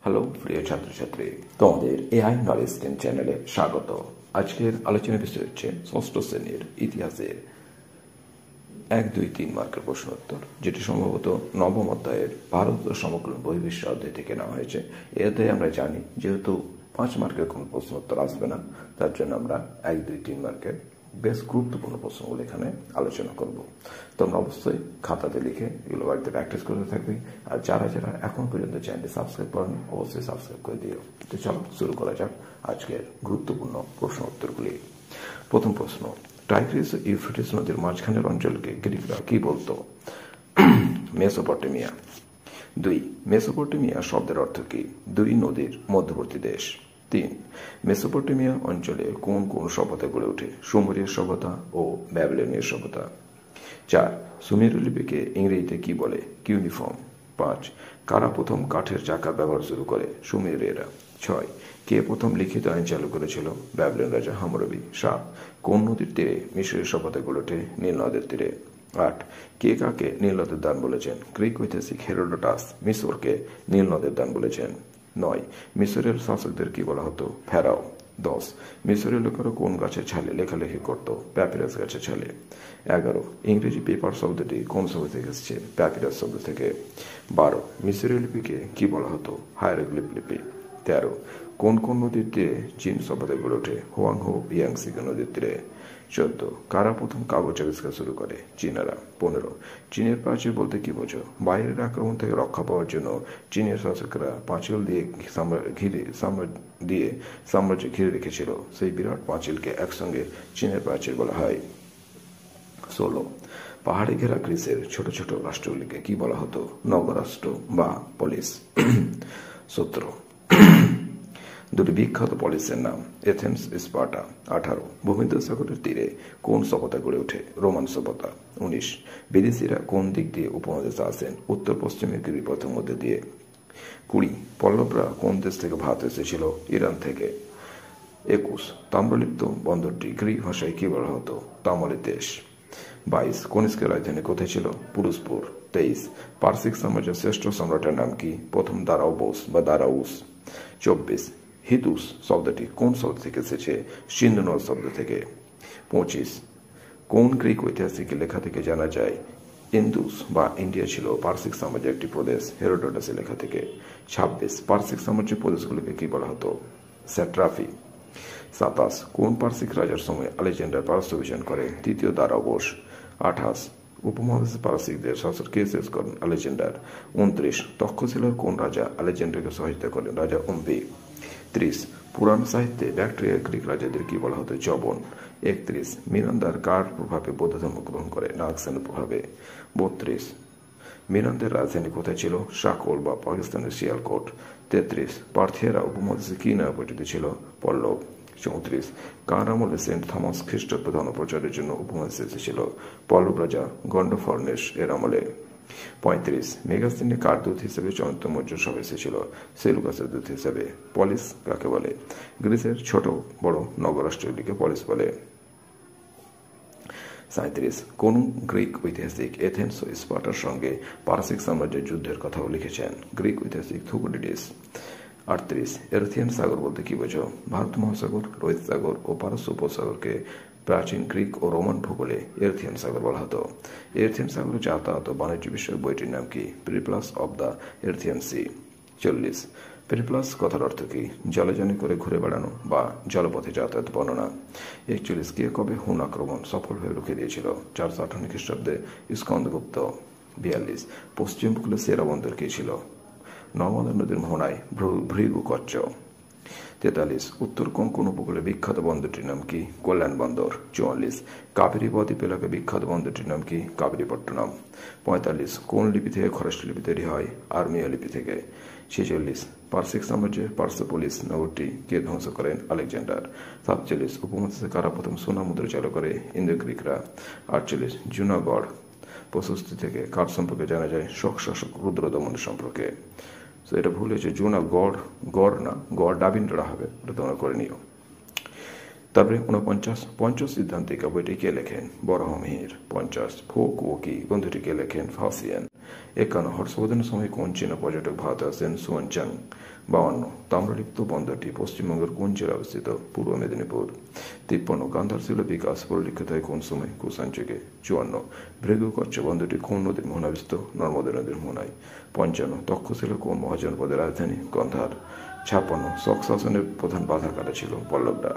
Hello প্রিয় ছাত্রছাত্রী, তোমাদের এআই নলেজ স্টেম চ্যানেলে স্বাগত। আজকের আলোচনার বিষয় হচ্ছে ষষ্ঠ শ্রেণীর ইতিহাসের 1, 2, 3 মার্কের প্রশ্ন উত্তর, যেটি সম্ভবত নবম অধ্যায়ের ভারত ও সমগ্র বহির্বিশ্ব অধ্যায় থেকে নেওয়া হয়েছে। এতে আমরা জানি যেহেতু 5 মার্কের কোনো প্রশ্ন উত্তর আসবে না, তার জন্য আমরা 1, 2, 3 মার্কের বেশ গুরুত্বপূর্ণ প্রশ্নগুলো এখানে আলোচনা করব। তোমরা অবশ্যই খাতাতে লিখে এগুলো বাড়িতে প্র্যাকটিস করতে থাকবে। আর যারা যারা এখন পর্যন্ত চ্যানেলটি সাবস্ক্রাইব করেনি অবশ্যই সাবস্ক্রাইব করে দিও। তো চলো শুরু করা যাক আজকের গুরুত্বপূর্ণ প্রশ্ন উত্তরগুলি। প্রথম প্রশ্ন, টাইগ্রিস ও ইউফ্রেটিস নদীর মাঝখানের অঞ্চলকে গ্রিকরা কি বলতো? মেসোপটেমিয়া। 2, মেসোপটেমিয়া শব্দের অর্থ কি? 2 নদীর মধ্যবর্তী দেশ। 3, মেসোপটেমিয়া অঞ্চলে কোন কোন সভ্যতা গড়ে ওঠে? সুমেরীয় সভ্যতা ও ব্যাবিলনীয় সভ্যতা। 4, সুমেরীয় লিপিকে ইংরেজিতে কি বলে? কিউনিফর্ম। 5, কারা প্রথম কাঠের চাকা ব্যবহার শুরু করে? সুমেরীয়রা। 6, কে প্রথম লিখিত আইন চালু করেছিল? ব্যাবিলন রাজা হাম্মুরাবি। 7, কোন নদীর তীরে মিশরীয় সভ্যতা গড়ে ওঠে? নীল নদের তীরে। 8, কে কাকে নীল নদের দান বলেছেন? গ্রিক ঐতিহাসিক হেরোডোটাস মিশরকে নীল নদের দান বলেছেন। 9, মিশরের শাসকদের কি বলা হতো? ফেরাও। 10, মিশরের লোকেরা কোন গাছের ছালে লেখালেখি করত? প্যাপিরাস গাছের ছালে। 11, ইংরেজি পেপার শব্দটি কোন শব্দ থেকে এসেছে? প্যাপিরাস শব্দ থেকে। 12, মিশরীয় লিপিকে কি বলা হতো? হায়ারোগ্লিফ লিপি। 13, কোন কোন নদীর তীরে চীন সভ্যতা গড়ে ওঠে? হোয়াংহো ইয়াংসি নদীর তীরে। 14, কারা প্রথম কাগজ আবিষ্কার শুরু করে? চীনারা। 15, চীনের প্রাচীর বলতে কি বোঝো? বাইরের আক্রমণ থেকে রক্ষা পাওয়ার জন্য চীনের শাসকরা পাঁচিল দিয়ে সাম্রাজ্য ঘিরে রেখেছিল। সেই বিরাট পাঁচিলকে একসঙ্গে চীনের প্রাচীর বলা হয়। 16, পাহাড়ে ঘেরা গ্রিসের ছোট ছোট রাষ্ট্রগুলিকে কি বলা হতো? নগরাষ্ট্র বা পলিস। 17, দুটি বিখ্যাত পলিসের নাম? Athens, Sparta. 18, ভূমধ্যসাগরের তীরে কোন সভ্যতা গড়ে ওঠে? রোমান সভ্যতা। 19, বিদেশিরা কোন দিক দিয়ে উপমহাদেশে আসেন? উত্তর পশ্চিমের গিরিপথের মধ্যে দিয়ে। 20, পল্লবরা কোন দেশ থেকে ভারত এসেছিল? ইরান থেকে। 21, তাম্রলিপ্ত বন্দরটি গ্রিক ভাষায় কি বলা হতো? তামলি দেশ। 22, কনিষ্কের রাজধানী কোথায় ছিল? পুরুষপুর। 23, পার্সিক সাম্রাজ্যের শ্রেষ্ঠ সম্রাটের নাম কি? প্রথম দারাউবোস বা দারাউস। 24, হিতুস শব্দটি কোন শব্দ থেকে এসেছে? সিন্ধু নদ শব্দ থেকে। 25, কোন গ্রিক ঐতিহাসিকের লেখা থেকে জানা যায় ইন্দুস বা ইন্ডিয়া ছিল পার্সিক সাম্রাজ্যের একটি প্রদেশ? হেরোডোটাসের লেখা থেকে। 26, পার্সিক সাম্রাজ্যের প্রদেশগুলিকে কি বলা হতো? স্যাট্রাফি। 27, কোন পার্সিক রাজার সময় আলেকজান্ডার পারস্য অভিযান করে? তৃতীয় দারাউবোস। 28, উপমহাদেশে পারসিকদের শাসন কে শেষ করেন? আলেকজান্ডার। 29, তক্ষশিলার কোন রাজা আলেকজান্ডারকে সহায়তা করেন? রাজা উম্বি। 30, পুরাণ সাহিত্যে ব্যাকট্রিয়া গ্রিক রাজাদের কি বলা হতো? জবন। 31, মিরান্দার কার প্রভাবে বৌদ্ধ ধর্ম গ্রহণ করে? নাগসেনের প্রভাবে। 32, মিরান্দের রাজধানী কোথায় ছিল? শাকল বা পাকিস্তানের শিয়ালকোট। 33, পার্থিয়ারা উপমহাদেশে কি নামে পরিচিত ছিল? পল্লব। 34, কার আমলে সেন্ট থমাস খ্রিস্ট প্রধান প্রচারের জন্য উপমহাদেশে এসেছিল? পল্লব রাজা গন্ডফর্নেস এর আমলে। 35, মেগাস্তিনে কার দূত হিসেবে চন্দ্র মৌর্য সভা এসেছিল? সেলুকাসের দূত হিসেবে। পলিস কাকে বলে? গ্রিসের ছোট বড় নগরাষ্ট্রগুলিকে পলিস বলে। 37, কোন গ্রিক ঐতিহাসিক এথেন্স ও স্পার্টার সঙ্গে পারসিক সাম্রাজ্যের যুদ্ধের কথাও লিখেছেন? গ্রিক ঐতিহাসিক থুকুডিডিস। 38, এরথিয়ান সাগর বলতে কি বোঝো? ভারত মহাসাগর, লোহিত সাগর ও পারস্য উপসাগরকে প্রাচীন গ্রিক ও রোমান ভূগোলে এরথিয়ান সাগর বলা হতো। এরথিয়ান সাগরে যাতায়াত ও বাণিজ্য বিষয়ক বইটির নাম কি? Periplus of the Erythraean Sea. 40, Periplus কথার অর্থ কি? জলযানে করে ঘুরে বেড়ানো বা জলপথে যাতায়াত বর্ণনা। 41, কে কবে হুন আক্রমণ সফলভাবে রুখে দিয়েছিল? 458 খ্রিস্টাব্দে স্কন্দগুপ্ত। 42, পশ্চিম উপকূলের সেরা বন্দর কে ছিল? নর্মদা নদীর মোহনায় ভৃগু কচ্চ। 43, উত্তর কোঙ্কণ উপকূলে বিখ্যাত বন্দরটির নাম কি? কল্যাণ বন্দর। 44, কাবেরী বদ্বীপ এলাকায় বিখ্যাত বন্দরটির নাম কি? কাবেরীপট্টনম। 45, কোন লিপি থেকে খরোষ্ঠী লিপি তৈরি হয়? আর্মীয় লিপি থেকে। 46, পার্সিক সাম্রাজ্যের পার্সোপোলিস নগরটি কে ধ্বংস করেন? আলেকজান্ডার। 47, উপমহাদেশে কারা প্রথম সোনা মুদ্রা চালু করে? ইন্দো গ্রিকরা। 48, জুনাগড় প্রশস্তি থেকে কার সম্পর্কে জানা যায়? শক শাসক রুদ্রদমনের সম্পর্কে। তো এটা ভুল হয়েছে, জুনা গড়, গড় না, গড় ডাবিন্ডরা হবে, ওটা তোমরা করে নিও। তারপরে 49, পঞ্চসিদ্ধান্তিকা বইটি কে লেখেন? বরাহমিহির। 50, ফোক ওকি গ্রন্থটি কে লেখেন? ফাসিয়ান। 51 হর্ষবর্ধনের সময় কোন চীনা পর্যটক ভারতে আসেন? সুয়ানচাং। 52 তাম্রলিপ্ত বন্দরটি পশ্চিমবঙ্গের কোন জেলায় অবস্থিত? পূর্ব মেদিনীপুর। 53 গান্ধার শিল্প বিকাশ পরিলক্ষিত হয় কোন সময়? কুষাণ যুগে। 54 ভৃগু কচ্ছ বন্দরটি কোন নদীর মোহনায় অবস্থিত? নর্মদা নদীর মোহনায়। 55 তক্ষশিলা কোন মহাজনপদের রাজধানী? গন্ধার। 56 শক শাসনের প্রধান বাধা কাটা ছিল? পল্লবরা।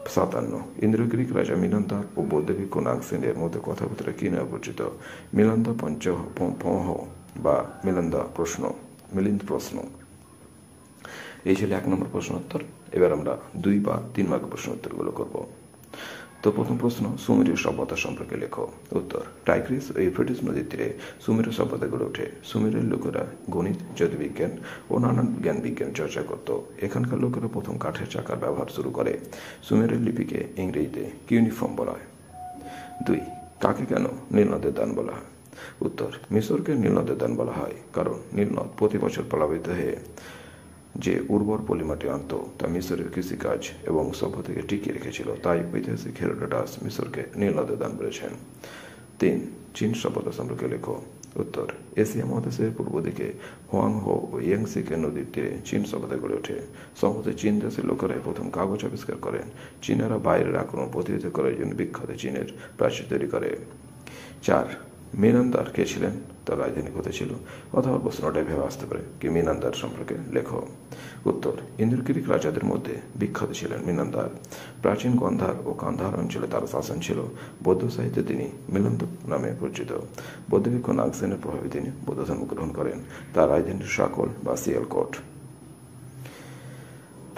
57 ইন্দ্র গ্রিক রাজা মিলন্দার ও বৌদ্ধ ভিক্ষু নাগসেনের মধ্যে কথাবার্তা কি নামে পরিচিত? মিলন্দা পঞ্চপহ বা মিলিন্দ প্রশ্ন। এই ছিল 1 নম্বর প্রশ্ন উত্তর। এবার আমরা 2 বা 3 মার্কের প্রশ্ন উত্তরগুলো করব। তো প্রথম প্রশ্ন, সুমেরীয় সভ্যতা সম্পর্কে লেখো। উত্তর, টাইগ্রিস ও ইউফ্রেটিস নদীর তীরে সুমেরীয় সভ্যতা গড়ে ওঠে। সুমেরের লোকেরা গণিত, জ্যোতির্বিজ্ঞান ও নানান জ্ঞান বিজ্ঞান চর্চা করত। এখানকার লোকেরা প্রথম কাঠের চাকার ব্যবহার শুরু করে। সুমেরের লিপিকে ইংরেজিতে কিউনিফর্ম বলা হয়। 2 কাকে কেন নীলনদের দান বলা হয়? উত্তর, মিশরকে নীলনদের দান বলা হয় কারণ নীলনদ প্রতি বছর প্লাবিত হয়ে যে উর্বর পলিমাটি আনত তা মিশরের কৃষিকাজ এবং সভ্যতাকে টিকিয়ে রেখেছিল। তাই ঐতিহাসিক হেরোডোটাস মিশরকে নীলনদের দান বলেছেন। 3 চীন সভ্যতা সম্পর্কে লেখো। উত্তর, এশিয়া মহাদেশের পূর্ব দিকে হোয়াংহো ও ইয়াংসিকে নদীর তীরে চীন সভ্যতা গড়ে ওঠে। সম্ভবত চীন দেশের লোকেরাই প্রথম কাগজ আবিষ্কার করেন। চীনারা বাইরের আক্রমণ প্রতিহত করার জন্য বিখ্যাত চীনের প্রাচীর তৈরি করে। 4 মিনান্দার কে ছিলেন? তার রাজধানী কোথায় ছিল? অথবা প্রশ্নটাই ভেবে আসতে পারে কি মিনান্দার সম্পর্কে লেখো। উত্তর, ইন্দ্র গ্রিক রাজাদের মধ্যে বিখ্যাত ছিলেন মিনান্দার। প্রাচীন গন্ধার ও কান্ধার অঞ্চলে তার শাসন ছিল। বৌদ্ধ সাহিত্যে তিনি মিলন্দ নামে পরিচিত। বৌদ্ধ ভিক্ষু নাগসেনের প্রভাবে তিনি বৌদ্ধ ধর্ম গ্রহণ করেন। তার রাজধানী সাকল বা সিয়ালকোট।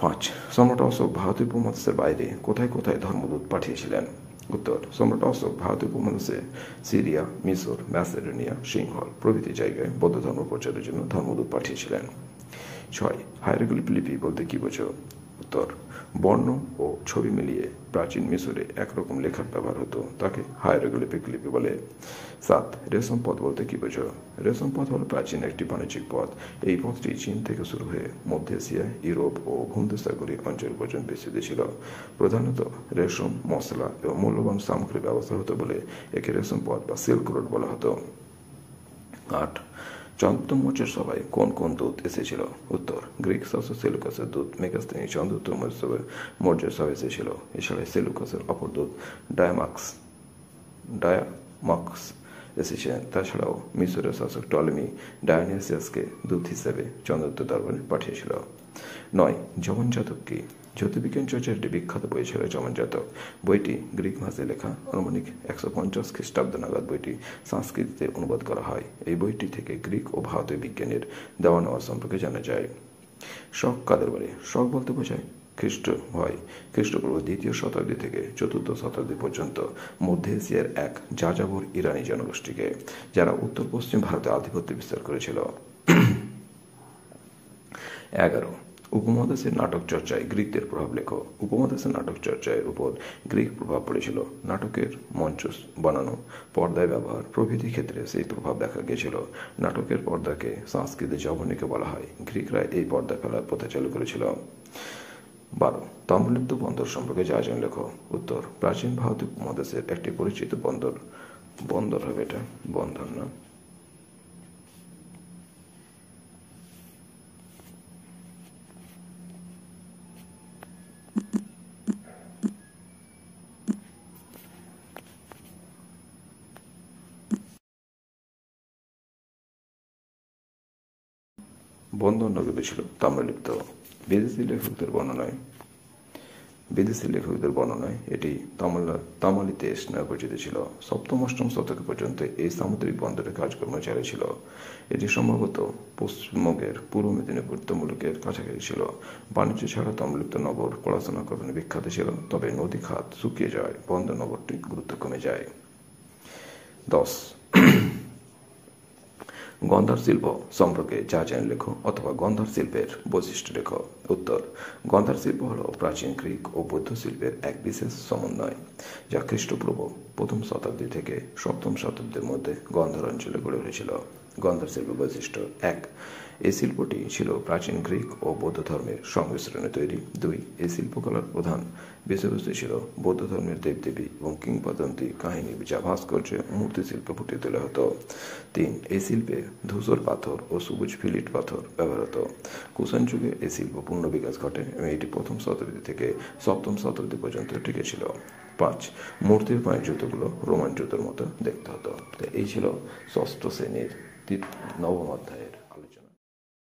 5 সম্রাট অশোক ভারতীয় উপমহাদেশের বাইরে কোথায় কোথায় ধর্মদূত পাঠিয়েছিলেন? উত্তর, সম্রাট অশোক ভারতীয় উপমহাদেশে সিরিয়া, মিশর, ম্যাসেডোনিয়া, সিংহল প্রভৃতি জায়গায় বৌদ্ধ ধর্ম প্রচারের জন্য ধর্মদূত পাঠিয়েছিলেন। 6 হাইরোগ্লিফ লিপি বলতে কি বোঝো? উত্তর, বর্ণ ও ছবি মিলিয়ে প্রাচীন মিশরে একরকম লেখার ব্যবহার হতো, তাকে হাইরোগ্লিফিক লিপি বলে। 7 রেশম পথ বলতে কি বোঝো? রেশম পথ হল প্রাচীন একটি বাণিজ্যিক পথ। এই পথটি চীন থেকে শুরু হয়ে মধ্য এশিয়া, ইউরোপ ও ভূমধ্যসাগরীয় অঞ্চল পর্যন্ত বিস্তৃত ছিল। প্রধানত রেশম, মশলা এবং মূল্যবান সামগ্রী ব্যবস্থা হতো বলে একে রেশম পথ বা সিল্ক রোড বলা হতো। 8 চন্দ্রগুপ্ত মৌর্যের সভায় কোন কোন দূত এসেছিল? উত্তর, গ্রিক শাসক সেলুকাসের দূত মেগাস্তেনি চন্দ্রগুপ্ত মৌর্যের সভায় এসেছিল। এছাড়া সেলুকাসের অপর দূত ডায়ামাক্স এসেছিলেন। তাছাড়াও মিশরের শাসক টলেমি ডায়োনিসিয়াসকে দূত হিসেবে চন্দ্রগুপ্ত দরবারে পাঠিয়েছিল। 9 যমন জাতক কি? জ্যোতির্বিজ্ঞান চর্চার একটি বিখ্যাত বই ছিল যমন জাতক। বইটি গ্রিক ভাষায় লেখা। আনুমানিক 150 খ্রিস্টাব্দ নাগাদ বইটি সংস্কৃতিতে অনুবাদ করা হয়। এই বইটি থেকে গ্রিক ও ভারতীয় বিজ্ঞানের দেওয়া নেওয়া সম্পর্কে জানা যায়। শক কাদের বলে? শক বলতে বোঝায় খ্রিস্টপূর্ব 2য় শতাব্দী থেকে 4র্থ শতাব্দী পর্যন্ত মধ্য এশিয়ার এক যাযাবর ইরানি জনগোষ্ঠীকে, যারা উত্তর পশ্চিম ভারতে আধিপত্য বিস্তার করেছিল। 11 উপমহাদেশের নাটক চর্চায় গ্রিকদের প্রভাব লেখো। উপমহাদেশের নাটক চর্চার উপর গ্রিক প্রভাব পড়েছিল। নাটকের মঞ্চ বানানো, পর্দায় ব্যবহার প্রভৃতি ক্ষেত্রে সেই প্রভাব দেখা গিয়েছিল। নাটকের পর্দাকে সংস্কৃতে জবনিকা বলা হয়। গ্রিকরা এই পর্দা ফেলার প্রথা চালু করেছিল। 12 তাম্রলিপ্ত বন্দর সম্পর্কে যা জান লেখো। উত্তর, প্রাচীন ভারতীয় উপমহাদেশের একটি পরিচিত বন্দর হবে এটা, বন্ধন না। বন্দর নগরী ছিল তাম্রলিপ্ত। বিদেশি লেখকদের বর্ণনায় এটি তামালিতেস নামে পরিচিত ছিল। 7ম-8ম শতক পর্যন্ত এই সামুদ্রিক বন্দরের কাজকর্ম চালু ছিল। এটি সম্ভবত পশ্চিমবঙ্গের পূর্ব মেদিনীপুর তমলুকের কাছাকাছি ছিল। বাণিজ্য ছাড়া তাম্রলিপ্ত নগর পড়াশোনার কারণে বিখ্যাত ছিল। তবে নদী খাত শুকিয়ে যাওয়ায় বন্দর নগরটি গুরুত্ব কমে যায়। 10 গন্ধার শিল্প সম্পর্কে যা জান লেখো অথবা গন্ধার শিল্পের বৈশিষ্ট্য লেখো। উত্তর, গন্ধার শিল্প হল প্রাচীন গ্রিক ও বৌদ্ধ শিল্পের এক বিশেষ সমন্বয়, যা খ্রিস্টপূর্ব 1ম শতাব্দী থেকে 7ম শতাব্দীর মধ্যে গন্ধার অঞ্চলে গড়ে উঠেছিল। গন্ধার শিল্পের বৈশিষ্ট্য: 1 এই শিল্পটি ছিল প্রাচীন গ্রিক ও বৌদ্ধ ধর্মের সংমিশ্রণে তৈরি। 2. এই শিল্পকলার প্রধান বিষয়বস্তু ছিল বৌদ্ধ ধর্মের দেবদেবী এবং কিংবদন্তি কাহিনী, যা ভাস্কর্যে মূর্তি শিল্পে ফুটিয়ে তোলা হতো। 3. এই শিল্পে ধূসর পাথর ও সবুজ ফিলিট পাথর ব্যবহার হতো। কুষাণ যুগে এই শিল্প পূর্ণ বিকাশ ঘটে এবং এটি প্রথম শতাব্দী থেকে সপ্তম শতাব্দী পর্যন্ত টিকেছিল। 5. মূর্তির পায়ের জুতোগুলো রোমান জুতোর মতো দেখতে হতো। তো এই ছিল ষষ্ঠ শ্রেণীর নবম অধ্যায়ের